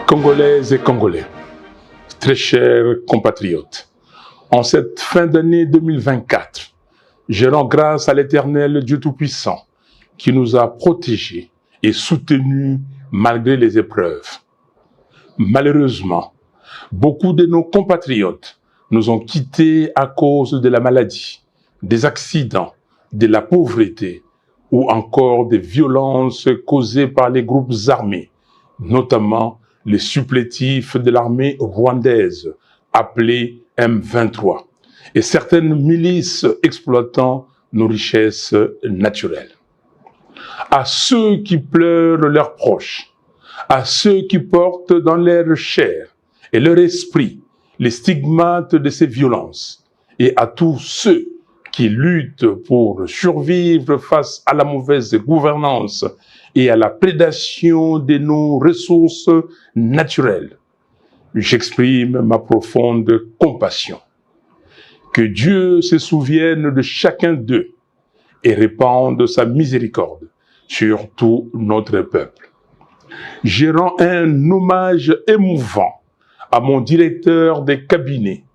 Congolaises et Congolais, très chers compatriotes, en cette fin d'année 2024, je rends grâce à l'Éternel Dieu Tout-Puissant qui nous a protégés et soutenus malgré les épreuves. Malheureusement, beaucoup de nos compatriotes nous ont quittés à cause de la maladie, des accidents, de la pauvreté ou encore des violences causées par les groupes armés, notamment les supplétifs de l'armée rwandaise, appelée M23, et certaines milices exploitant nos richesses naturelles. À ceux qui pleurent leurs proches, à ceux qui portent dans leur chair et leur esprit les stigmates de ces violences, et à tous ceux qui luttent pour survivre face à la mauvaise gouvernance et à la prédation de nos ressources naturelles, j'exprime ma profonde compassion. Que Dieu se souvienne de chacun d'eux et répande sa miséricorde sur tout notre peuple. Je rends un hommage émouvant à mon directeur de cabinet,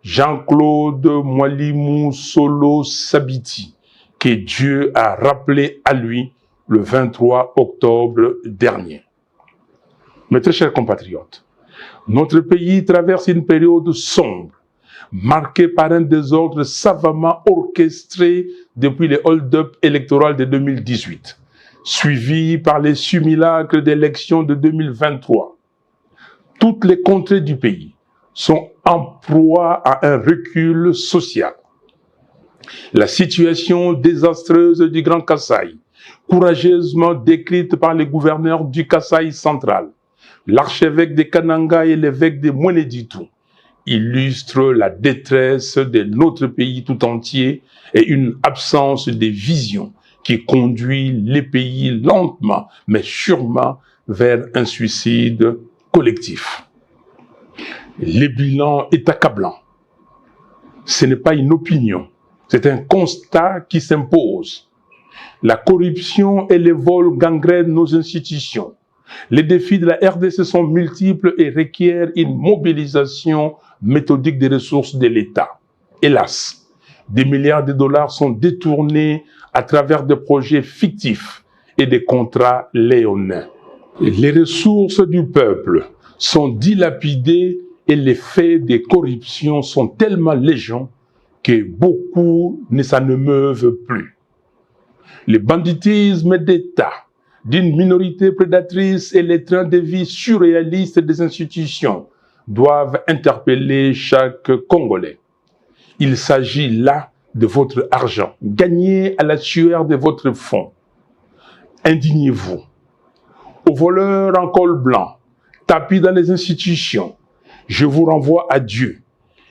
Jean-Claude Mwalimou Solo Sabiti, que Dieu a rappelé à lui le 23 octobre dernier. Mes très chers compatriotes, notre pays traverse une période sombre, marquée par un désordre savamment orchestré depuis les hold-up électoraux de 2018, suivi par les simulacres d'élections de 2023. Toutes les contrées du pays sont en proie à un recul social. La situation désastreuse du Grand Kasaï, courageusement décrite par les gouverneurs du Kasaï central, l'archevêque de Kananga et l'évêque de Mweneditu, illustre la détresse de notre pays tout entier et une absence de vision qui conduit les pays lentement mais sûrement vers un suicide collectif. Le bilan est accablant. Ce n'est pas une opinion, c'est un constat qui s'impose. La corruption et les vols gangrènent nos institutions. Les défis de la RDC sont multiples et requièrent une mobilisation méthodique des ressources de l'État. Hélas, des milliards de dollars sont détournés à travers des projets fictifs et des contrats léonins. Les ressources du peuple sont dilapidées et les faits de corruption sont tellement légion que beaucoup ne s'en émeuvent plus. Le banditisme d'État d'une minorité prédatrice et les trains de vie surréalistes des institutions doivent interpeller chaque Congolais. Il s'agit là de votre argent, gagné à la sueur de votre fonds. Indignez-vous. Aux voleurs en col blanc, tapis dans les institutions, je vous renvoie à Dieu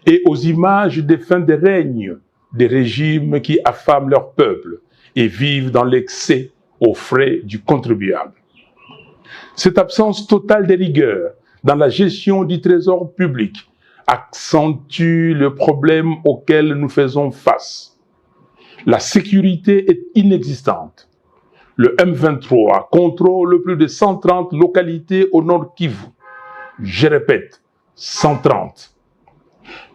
et aux images des fins de règne des régimes qui affament leur peuple et vivent dans l'excès aux frais du contribuable. Cette absence totale de rigueur dans la gestion du trésor public accentue le problème auquel nous faisons face. La sécurité est inexistante. Le M23 contrôle plus de 130 localités au nord Kivu. Je répète, 130.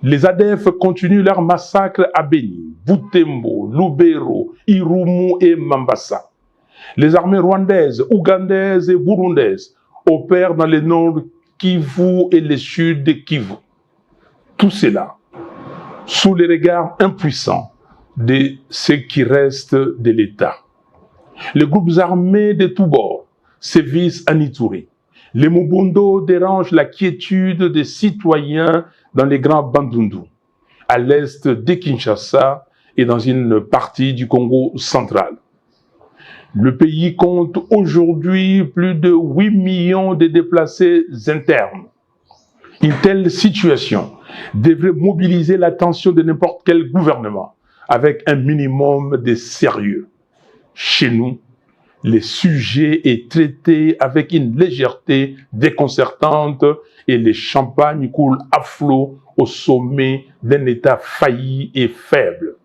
Les ADF continuent leur massacre à Beni, Butembo, Lubero, Irumu et Mambasa. Les armées rwandaises, ougandaises et burundaises opèrent dans le nord Kivu et le sud Kivu. Tout cela sous les regards impuissants de ce qui reste de l'État. Les groupes armés de tous bords sévissent à Ituri. Les Mobundo dérangent la quiétude des citoyens dans les grands Bandundu, à l'est de Kinshasa et dans une partie du Congo central. Le pays compte aujourd'hui plus de 8 millions de déplacés internes. Une telle situation devrait mobiliser l'attention de n'importe quel gouvernement avec un minimum de sérieux. Chez nous, le sujet est traité avec une légèreté déconcertante et les champagnes coulent à flot au sommet d'un État failli et faible.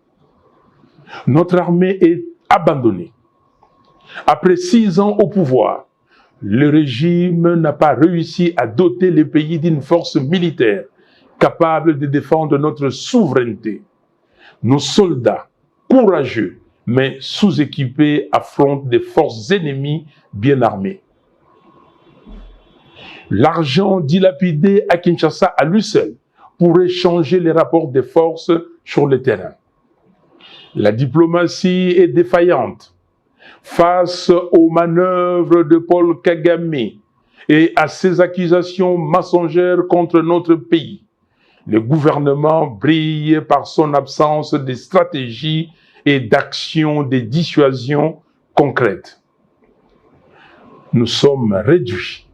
Notre armée est abandonnée. Après 6 ans au pouvoir, le régime n'a pas réussi à doter les pays d'une force militaire capable de défendre notre souveraineté. Nos soldats, courageux, mais sous-équipés, affrontent des forces ennemies bien armées. L'argent dilapidé à Kinshasa à lui seul pourrait changer les rapports des forces sur le terrain. La diplomatie est défaillante face aux manœuvres de Paul Kagame et à ses accusations mensongères contre notre pays. Le gouvernement brille par son absence de stratégie et d'action de dissuasion concrètes. Nous sommes réduits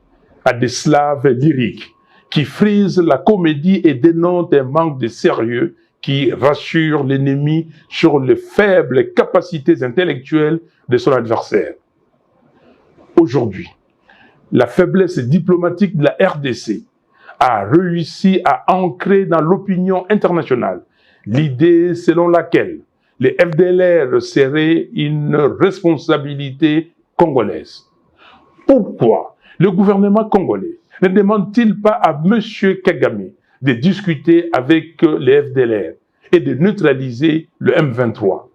à des slaves lyriques qui frisent la comédie et dénoncent un manque de sérieux qui rassure l'ennemi sur les faibles capacités intellectuelles de son adversaire. Aujourd'hui, la faiblesse diplomatique de la RDC a réussi à ancrer dans l'opinion internationale l'idée selon laquelle les FDLR seraient une responsabilité congolaise. Pourquoi le gouvernement congolais ne demande-t-il pas à M. Kagame de discuter avec les FDLR et de neutraliser le M23?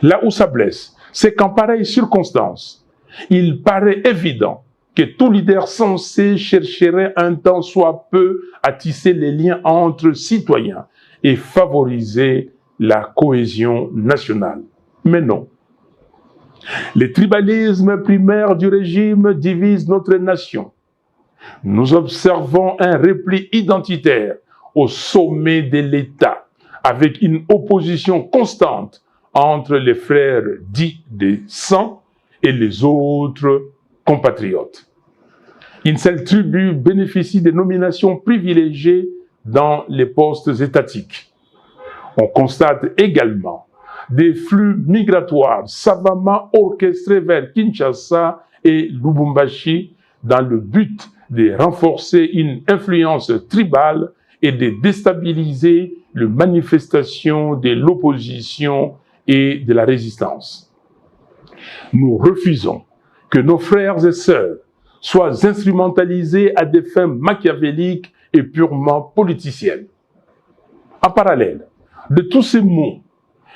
Là où ça blesse, c'est qu'en pareille circonstance, il paraît évident que tout leader censé chercherait un temps soit peu à tisser les liens entre citoyens et favoriser la cohésion nationale. Mais non. Les tribalismes primaires du régime divisent notre nation. Nous observons un repli identitaire au sommet de l'État, avec une opposition constante entre les frères dits de sang et les autres compatriotes. Une seule tribu bénéficie de nominations privilégiées dans les postes étatiques. On constate également des flux migratoires savamment orchestrés vers Kinshasa et Lubumbashi dans le but de renforcer une influence tribale et de déstabiliser les manifestations de l'opposition et de la résistance. Nous refusons que nos frères et sœurs soient instrumentalisés à des fins machiavéliques et purement politiciennes. En parallèle de tous ces maux,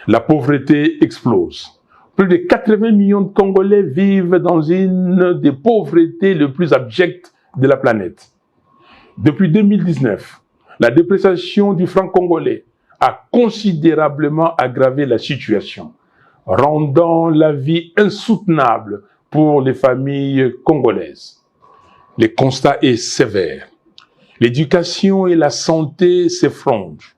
la pauvreté explose. Plus de 80 millions de Congolais vivent dans une des pauvretés les plus abjectes de la planète. Depuis 2019, la dépréciation du franc congolais a considérablement aggravé la situation, rendant la vie insoutenable pour les familles congolaises. Le constat est sévère. L'éducation et la santé s'effondrent.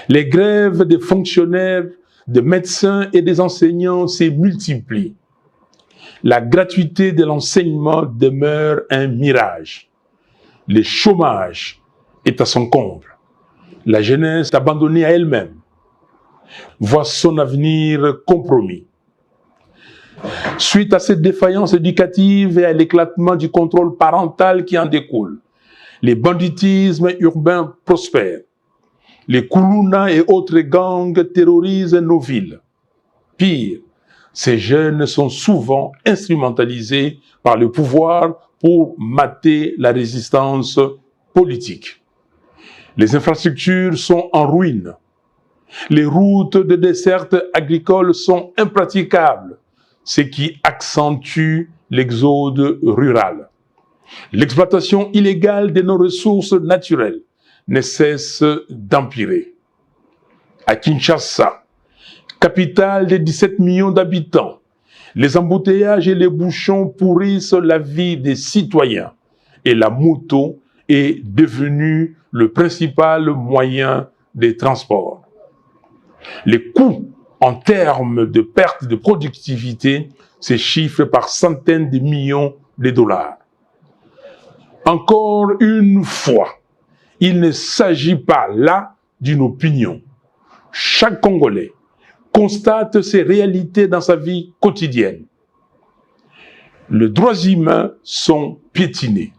Les grèves des fonctionnaires, des médecins et des enseignants se multiplient. La gratuité de l'enseignement demeure un mirage. Le chômage est à son comble. La jeunesse abandonnée à elle-même voit son avenir compromis. Suite à cette défaillance éducative et à l'éclatement du contrôle parental qui en découle, les banditismes urbains prospèrent. Les Koulouna et autres gangs terrorisent nos villes. Pire, ces jeunes sont souvent instrumentalisés par le pouvoir pour mater la résistance politique. Les infrastructures sont en ruine. Les routes de desserte agricole sont impraticables, ce qui accentue l'exode rural. L'exploitation illégale de nos ressources naturelles ne cesse d'empirer. À Kinshasa, capitale de 17 millions d'habitants, les embouteillages et les bouchons pourrissent la vie des citoyens et la moto est devenue le principal moyen de transport. Les coûts en termes de perte de productivité se chiffrent par centaines de millions de dollars. Encore une fois, il ne s'agit pas là d'une opinion. Chaque Congolais constate ces réalités dans sa vie quotidienne. Les droits humains sont piétinés.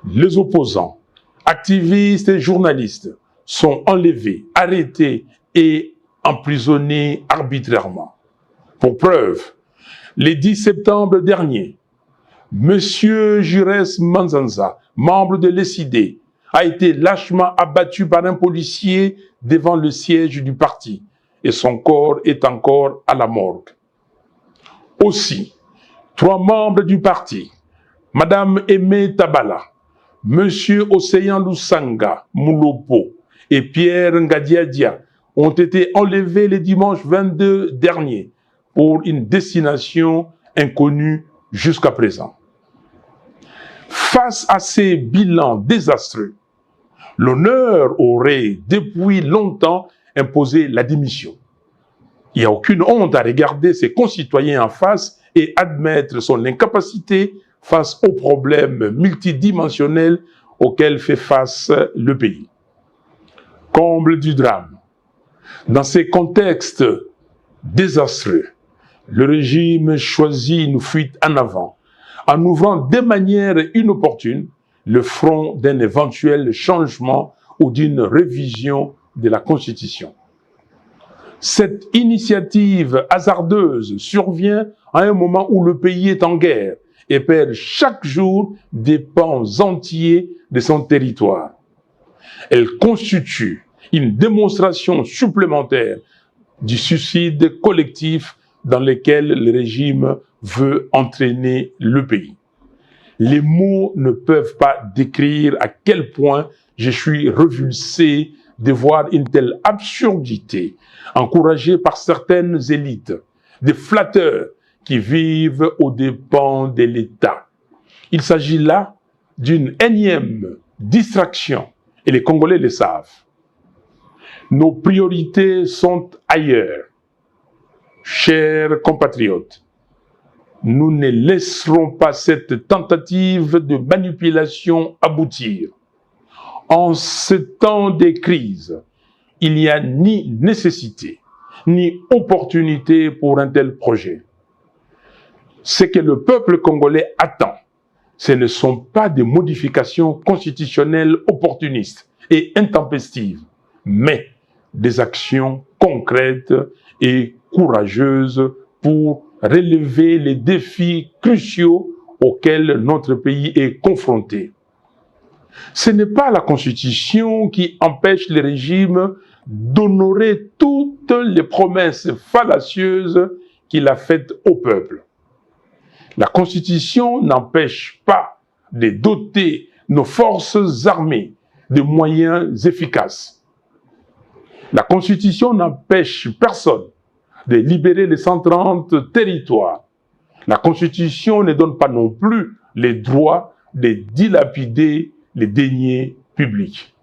Les opposants, activistes et journalistes sont enlevés, arrêtés et emprisonnés arbitrairement. Pour preuve, le 10 septembre dernier, Monsieur Jures Manzanza, membre de l'ESID, a été lâchement abattu par un policier devant le siège du parti et son corps est encore à la morgue. Aussi, 3 membres du parti, Madame Aimé Tabala, Monsieur Océan Lusanga Moulopo et Pierre Ngadiadia ont été enlevés le dimanche 22 dernier pour une destination inconnue jusqu'à présent. Face à ces bilans désastreux, l'honneur aurait depuis longtemps imposé la démission. Il n'y a aucune honte à regarder ses concitoyens en face et admettre son incapacité face aux problèmes multidimensionnels auxquels fait face le pays. Comble du drame. Dans ces contextes désastreux, le régime choisit une fuite en avant, en ouvrant de manière inopportune le front d'un éventuel changement ou d'une révision de la Constitution. Cette initiative hasardeuse survient à un moment où le pays est en guerre et perd chaque jour des pans entiers de son territoire. Elle constitue une démonstration supplémentaire du suicide collectif dans lequel le régime veut entraîner le pays. Les mots ne peuvent pas décrire à quel point je suis révulsé de voir une telle absurdité encouragée par certaines élites, des flatteurs qui vivent aux dépens de l'État. Il s'agit là d'une énième distraction et les Congolais le savent. Nos priorités sont ailleurs. Chers compatriotes, nous ne laisserons pas cette tentative de manipulation aboutir. En ce temps de crise, il n'y a ni nécessité, ni opportunité pour un tel projet. Ce que le peuple congolais attend, ce ne sont pas des modifications constitutionnelles opportunistes et intempestives, mais des actions concrètes et courageuses pour relever les défis cruciaux auxquels notre pays est confronté. Ce n'est pas la Constitution qui empêche le régime d'honorer toutes les promesses fallacieuses qu'il a faites au peuple. La Constitution n'empêche pas de doter nos forces armées de moyens efficaces. La Constitution n'empêche personne de libérer les 130 territoires. La Constitution ne donne pas non plus les droits de dilapider les deniers publics.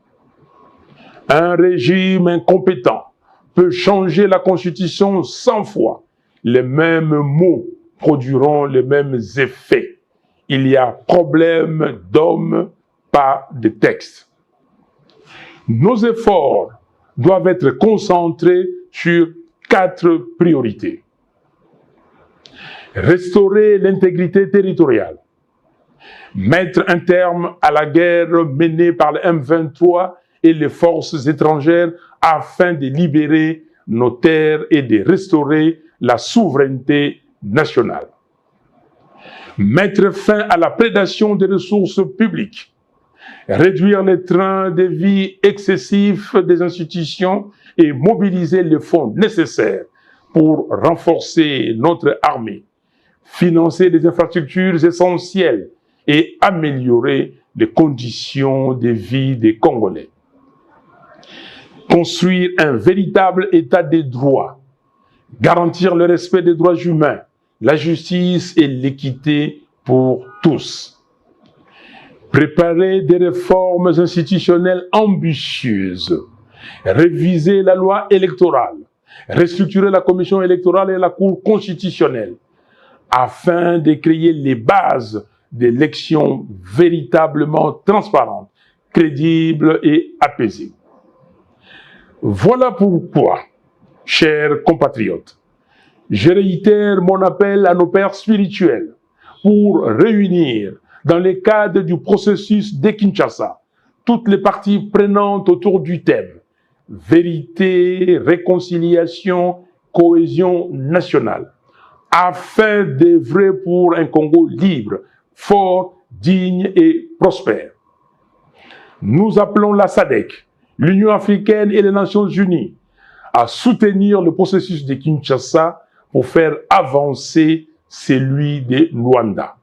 Un régime incompétent peut changer la Constitution 100 fois. Les mêmes mots produiront les mêmes effets. Il y a problème d'hommes, pas de texte. Nos efforts doivent être concentrés sur 4 priorités. Restaurer l'intégrité territoriale. Mettre un terme à la guerre menée par le M23 et les forces étrangères afin de libérer nos terres et de restaurer la souveraineté nationale. Mettre fin à la prédation des ressources publiques. Réduire les trains de vie excessifs des institutions et mobiliser les fonds nécessaires pour renforcer notre armée, financer des infrastructures essentielles et améliorer les conditions de vie des Congolais. Construire un véritable état des droits, garantir le respect des droits humains, la justice et l'équité pour tous. Préparer des réformes institutionnelles ambitieuses, réviser la loi électorale, restructurer la commission électorale et la Cour constitutionnelle, afin de créer les bases d'élections véritablement transparentes, crédibles et apaisées. Voilà pourquoi, chers compatriotes, je réitère mon appel à nos pères spirituels pour réunir, dans le cadre du processus de Kinshasa, toutes les parties prenantes autour du thème vérité, réconciliation, cohésion nationale, afin d'œuvrer pour un Congo libre, fort, digne et prospère. Nous appelons la SADC, l'Union africaine et les Nations unies à soutenir le processus de Kinshasa pour faire avancer celui de Luanda.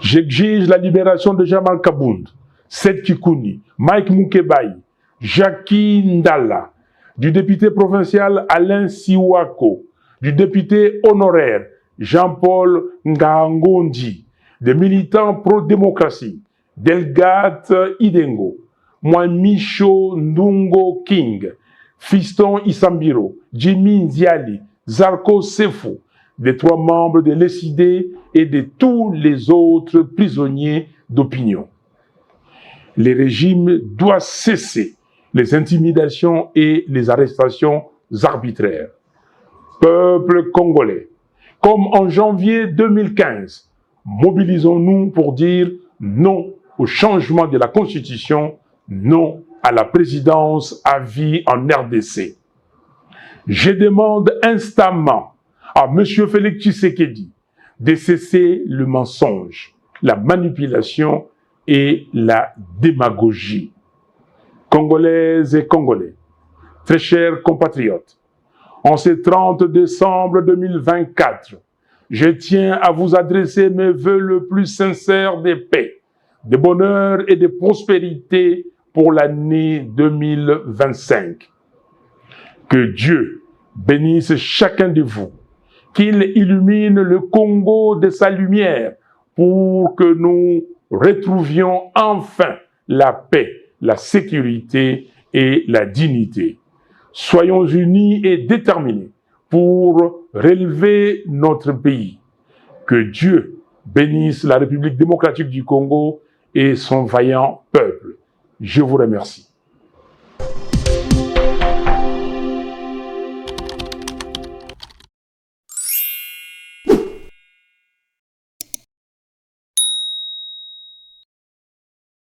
J'exige la libération de Jamal Kabound, Seth Kikouni, Mike Mukebai, Jackie Ndala, du député provincial Alain Siwako, du député honoraire Jean-Paul Ngangondi, des militants pro-démocratie, Delgate Idengo, Mwamicho Ndungo King, Fiston Isambiro, Jimmy Nziali, Zarko Sefo, des 3 membres de l'ESID et de tous les autres prisonniers d'opinion. Le régime doit cesser les intimidations et les arrestations arbitraires. Peuple congolais, comme en janvier 2015, mobilisons-nous pour dire non au changement de la Constitution, non à la présidence à vie en RDC. Je demande instamment à M. Félix Tshisekedi de cesser le mensonge, la manipulation et la démagogie. Congolaises et Congolais, très chers compatriotes, en ce 30 décembre 2024, je tiens à vous adresser mes vœux le plus sincères de paix, de bonheur et de prospérité pour l'année 2025. Que Dieu bénisse chacun de vous, qu'il illumine le Congo de sa lumière pour que nous retrouvions enfin la paix, la sécurité et la dignité. Soyons unis et déterminés pour relever notre pays. Que Dieu bénisse la République démocratique du Congo et son vaillant peuple. Je vous remercie.